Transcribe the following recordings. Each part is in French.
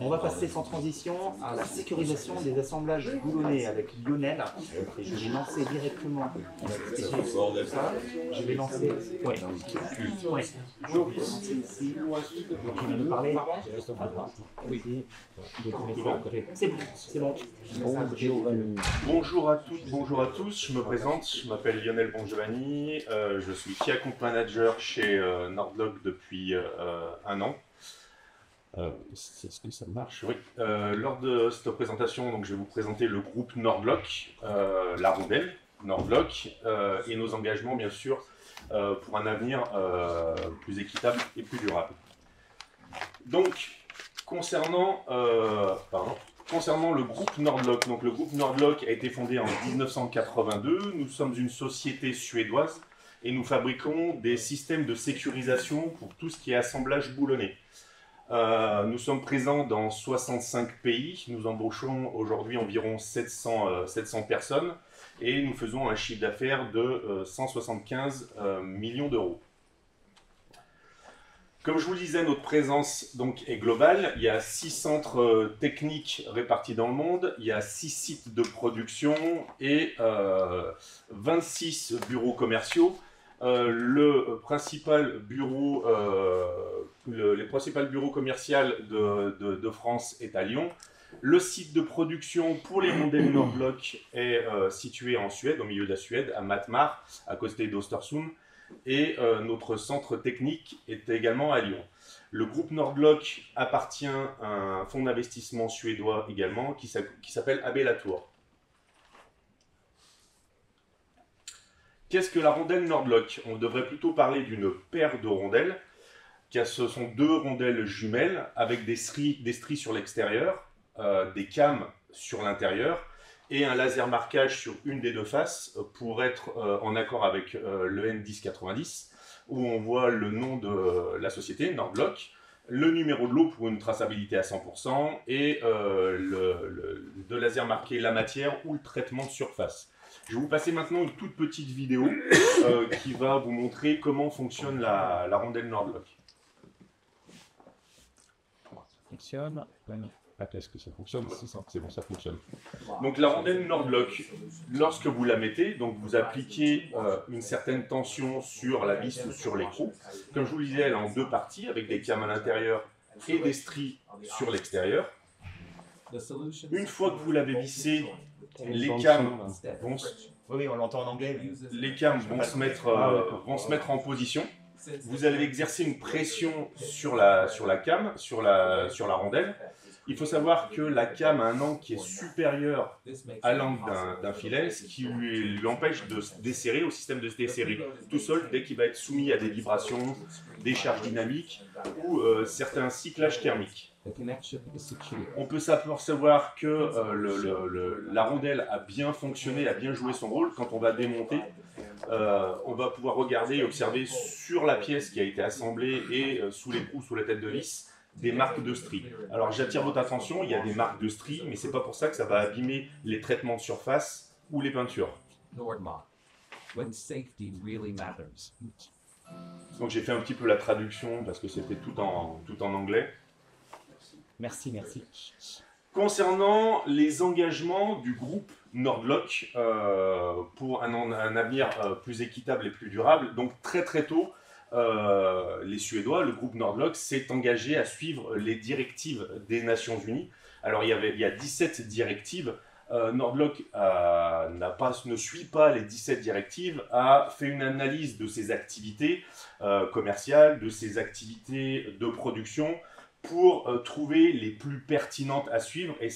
On va passer sans transition à la sécurisation des assemblages boulonnais avec Lionel. Et je vais lancer directement ça. Je vais lancer. Ouais. Ouais. Je vais lancer ici. Donc il va nous parler. Oui. C'est bon. Bonjour à toutes, bonjour à tous. Je me présente. Je m'appelle Lionel Bongiovanni. Je suis Key Account Manager chez Nord-Lock depuis un an. Est-ce que ça marche? Oui. Lors de cette présentation, donc, je vais vous présenter le groupe Nord-Lock, la rondelle Nord-Lock, et nos engagements, bien sûr, pour un avenir plus équitable et plus durable. Donc, concernant le groupe Nord-Lock, donc le groupe Nord-Lock a été fondé en 1982. Nous sommes une société suédoise et nous fabriquons des systèmes de sécurisation pour tout ce qui est assemblage boulonné. Nous sommes présents dans 65 pays, nous embauchons aujourd'hui environ 700 personnes et nous faisons un chiffre d'affaires de 175 millions d'euros. Comme je vous le disais, notre présence donc, est globale. Il y a 6 centres techniques répartis dans le monde, il y a 6 sites de production et 26 bureaux commerciaux. Les principaux bureaux commerciaux de France est à Lyon. Le site de production pour les rondelles Nord-Lock est situé en Suède, au milieu de la Suède, à Matmar, à côté d'Östersund. Et notre centre technique est également à Lyon. Le groupe Nord-Lock appartient à un fonds d'investissement suédois également qui s'appelle AB Latour. Qu'est-ce que la rondelle Nord-Lock? On devrait plutôt parler d'une paire de rondelles. Ce sont 2 rondelles jumelles avec des stries sur l'extérieur, des cames sur l'intérieur et un laser marquage sur une des 2 faces pour être en accord avec le N1090 où on voit le nom de la société, Nord-Lock, le numéro de lot pour une traçabilité à 100% et de laser marqué la matière ou le traitement de surface. Je vais vous passer maintenant une toute petite vidéo qui va vous montrer comment fonctionne la rondelle Nord-Lock. Ça fonctionne. Est-ce que ça fonctionne? C'est bon, ça fonctionne. Donc la rondelle Nord-Lock, lorsque vous la mettez, donc vous appliquez une certaine tension sur la vis ou sur l'écrou. Comme je vous le disais, elle est en 2 parties, avec des cames à l'intérieur et des stries sur l'extérieur. Une fois que vous l'avez vissée, les cames vont se mettre en position. Vous allez exercer une pression sur la came, sur la rondelle. Il faut savoir que la came a un angle qui est supérieur à l'angle d'un filet, ce qui lui empêche de se desserrer, au système de se desserrer tout seul dès qu'il va être soumis à des vibrations, des charges dynamiques ou certains cyclages thermiques. On peut s'apercevoir que la rondelle a bien fonctionné, a bien joué son rôle. Quand on va démonter, on va pouvoir regarder et observer sur la pièce qui a été assemblée et sous l'écrou, sous la tête de vis, des marques de stries. Alors j'attire votre attention, il y a des marques de stries, mais c'est pas pour ça que ça va abîmer les traitements de surface ou les peintures. Donc j'ai fait un petit peu la traduction parce que c'était tout en anglais. Merci. Concernant les engagements du groupe Nord-Lock pour un avenir plus équitable et plus durable, donc très tôt, les Suédois, le groupe Nord-Lock s'est engagé à suivre les directives des Nations Unies. Alors il y a 17 directives. Nord-Lock ne suit pas les 17 directives, a fait une analyse de ses activités commerciales, de ses activités de production, pour trouver les plus pertinentes à suivre et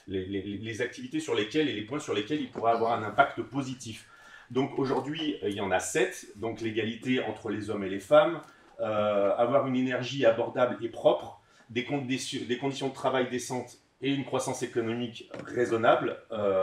les activités sur lesquelles et les points sur lesquels il pourra avoir un impact positif. Donc aujourd'hui, il y en a 7, donc l'égalité entre les hommes et les femmes, avoir une énergie abordable et propre, des conditions de travail décentes et une croissance économique raisonnable,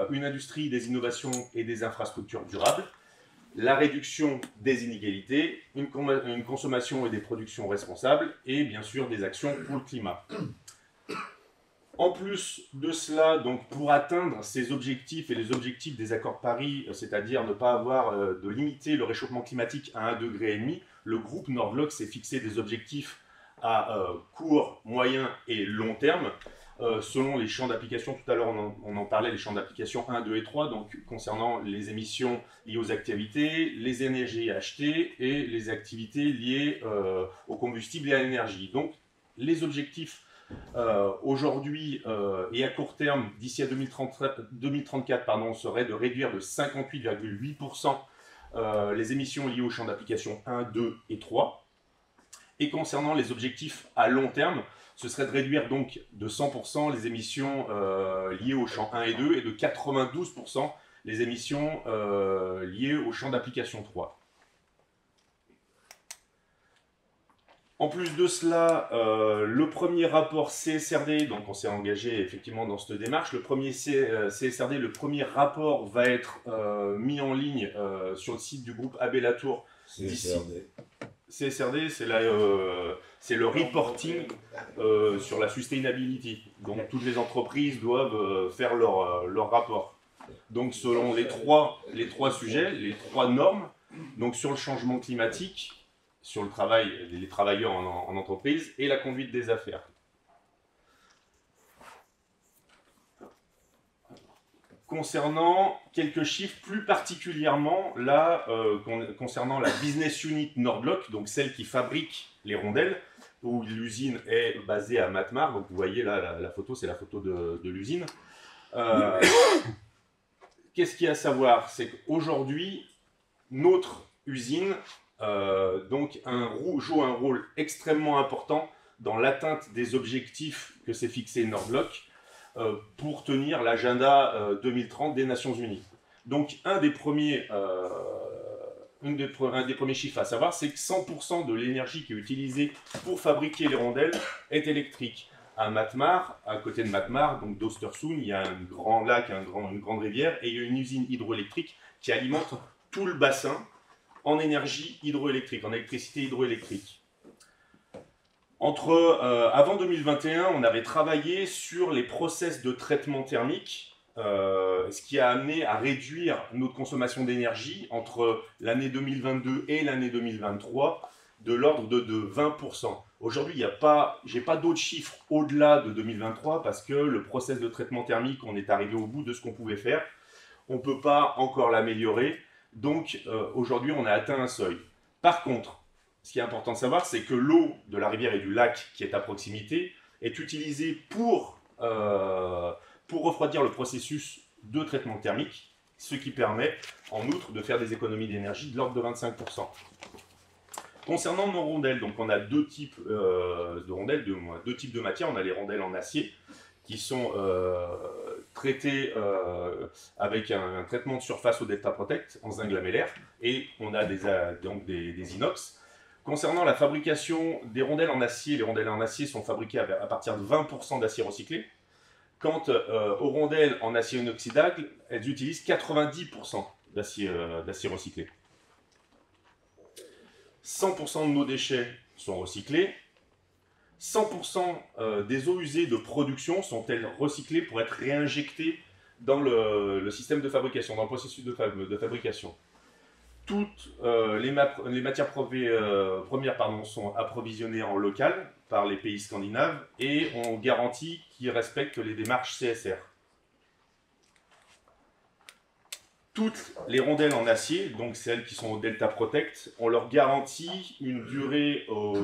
une industrie des innovations et des infrastructures durables, la réduction des inégalités, une consommation et des productions responsables, et bien sûr des actions pour le climat. En plus de cela, donc pour atteindre ces objectifs et les objectifs des accords de Paris, c'est-à-dire ne pas avoir de limiter le réchauffement climatique à 1,5 degré, le groupe Nord-Lock s'est fixé des objectifs à court, moyen et long terme, selon les champs d'application. Tout à l'heure, on en parlait, les champs d'application 1, 2 et 3, donc concernant les émissions liées aux activités, les énergies achetées et les activités liées au combustible et à l'énergie. Donc, les objectifs aujourd'hui et à court terme, d'ici à 2034, serait de réduire de 58,8% les émissions liées aux champs d'application 1, 2 et 3. Et concernant les objectifs à long terme, ce serait de réduire donc de 100% les émissions liées aux champs 1 et 2 et de 92% les émissions liées aux champs d'application 3. En plus de cela, le premier rapport CSRD, donc on s'est engagé effectivement dans cette démarche, le premier CSRD, le premier rapport va être mis en ligne sur le site du groupe AB Latour. CSRD. CSRD, c'est le reporting sur la sustainability. Donc toutes les entreprises doivent faire leur rapport. Donc selon les trois sujets, les 3 normes, donc sur le changement climatique, sur le travail, les travailleurs en entreprise et la conduite des affaires. Concernant quelques chiffres plus particulièrement, là, concernant la business unit Nord-Lock, donc celle qui fabrique les rondelles, où l'usine est basée à Matmar, donc vous voyez là la photo, c'est la photo de l'usine. Qu'est-ce qu'il y a à savoir? C'est qu'aujourd'hui, notre usine joue un rôle extrêmement important dans l'atteinte des objectifs que s'est fixé Nord-Lock pour tenir l'agenda 2030 des Nations Unies. Donc un des premiers chiffres à savoir, c'est que 100% de l'énergie qui est utilisée pour fabriquer les rondelles est électrique. À Matmar, à côté de Matmar, donc d'Ostersund, il y a un grand lac, une grande rivière, et il y a une usine hydroélectrique qui alimente tout le bassin en énergie hydroélectrique, en électricité hydroélectrique. Avant 2021, on avait travaillé sur les process de traitement thermique, ce qui a amené à réduire notre consommation d'énergie entre l'année 2022 et l'année 2023 de l'ordre de 20%. Aujourd'hui, je n'ai pas d'autres chiffres au-delà de 2023 parce que le process de traitement thermique, on est arrivé au bout de ce qu'on pouvait faire. On ne peut pas encore l'améliorer. Donc aujourd'hui, on a atteint un seuil. Par contre, ce qui est important de savoir, c'est que l'eau de la rivière et du lac qui est à proximité est utilisée pour refroidir le processus de traitement thermique, ce qui permet en outre de faire des économies d'énergie de l'ordre de 25%. Concernant nos rondelles, donc on a 2 types de rondelles, 2 types de matières. On a les rondelles en acier qui sont traitées avec un traitement de surface au Delta Protect en zinc lamellaire, et on a donc des inox. Concernant la fabrication des rondelles en acier, les rondelles en acier sont fabriquées à partir de 20% d'acier recyclé. Quant aux rondelles en acier inoxydable, elles utilisent 90% d'acier recyclé. 100% de nos déchets sont recyclés. 100% des eaux usées de production sont-elles recyclées pour être réinjectées dans le système de fabrication, dans le processus de fabrication. Toutes les matières premières sont approvisionnées en local par les pays scandinaves et on garantit qu'ils respectent les démarches CSR. Toutes les rondelles en acier, donc celles qui sont au Delta Protect, on leur garantit une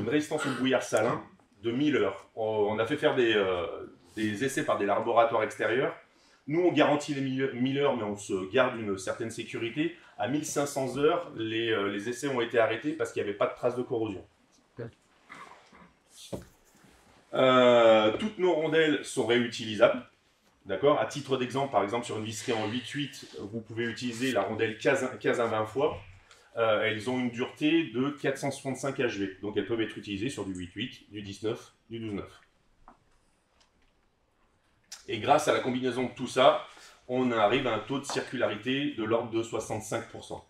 résistance au brouillard salin de 1000 heures. On a fait faire des essais par des laboratoires extérieurs. Nous, on garantit les 1000 heures, mais on se garde une certaine sécurité. À 1500 heures, les essais ont été arrêtés parce qu'il n'y avait pas de traces de corrosion. Toutes nos rondelles sont réutilisables. D'accord. À titre d'exemple, par exemple, sur une visserie en 8-8, vous pouvez utiliser la rondelle 15 à 20 fois. Elles ont une dureté de 465 HV. Donc elles peuvent être utilisées sur du 8-8, du 19, du 12-9. Et grâce à la combinaison de tout ça, on arrive à un taux de circularité de l'ordre de 65%.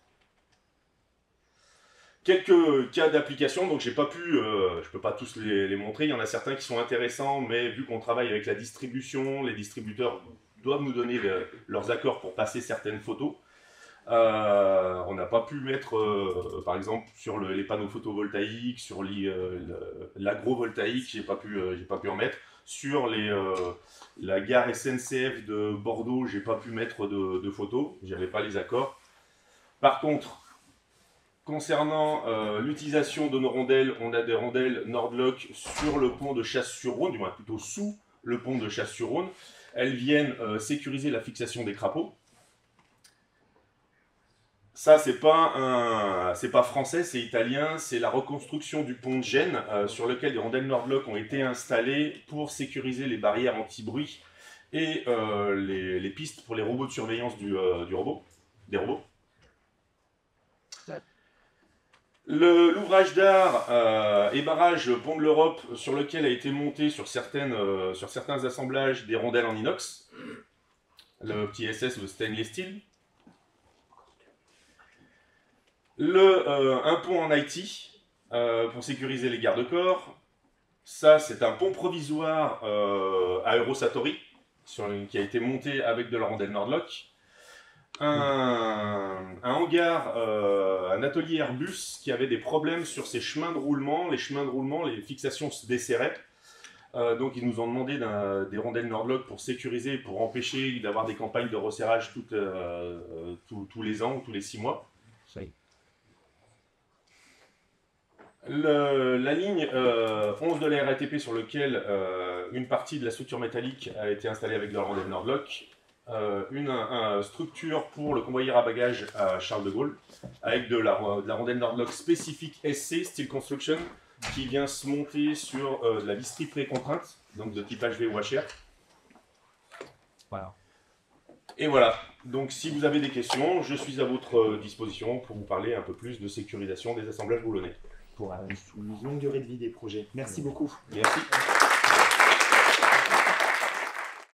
Quelques cas d'application, donc je peux pas tous les montrer, il y en a certains qui sont intéressants, mais vu qu'on travaille avec la distribution, les distributeurs doivent nous donner leurs accords pour passer certaines photos. On n'a pas pu mettre, par exemple, sur les panneaux photovoltaïques, sur l'agrovoltaïque, j'ai pas pu en mettre. Sur la gare SNCF de Bordeaux, j'ai pas pu mettre de photos, j'avais pas les accords. Par contre, concernant l'utilisation de nos rondelles, on a des rondelles Nord-Lock sur le pont de Chasse-sur-Rhône, du moins plutôt sous le pont de Chasse-sur-Rhône. Elles viennent sécuriser la fixation des crapauds. Ça, c'est pas français, c'est italien, c'est la reconstruction du pont de Gênes, sur lequel des rondelles Nord-Lock ont été installées pour sécuriser les barrières anti-bruit et les pistes pour les robots de surveillance des robots. L'ouvrage d'art et barrage Pont de l'Europe, sur lequel a été monté sur certains assemblages des rondelles en inox, le petit SS, le stainless steel. Un pont en IT pour sécuriser les garde-corps. Ça, c'est un pont provisoire à Eurosatori qui a été monté avec de la rondelle Nord-Lock. Un hangar, un atelier Airbus qui avait des problèmes sur ses chemins de roulement. Les chemins de roulement, les fixations se desserraient. Donc ils nous ont demandé des rondelles Nord-Lock pour sécuriser, pour empêcher d'avoir des campagnes de resserrage tous les ans ou tous les 6 mois. La ligne 11 de la RATP sur laquelle une partie de la structure métallique a été installée avec de la rondelle Nord-Lock, une structure pour le convoyeur à bagages à Charles de Gaulle, avec de la rondelle Nord-Lock spécifique SC, Steel Construction, qui vient se monter sur de la visserie pré-contrainte, donc de type HV ou HR. Voilà. Et voilà, donc si vous avez des questions, je suis à votre disposition pour vous parler un peu plus de sécurisation des assemblages boulonnais. Pour une longue durée de vie des projets. Merci beaucoup. Merci.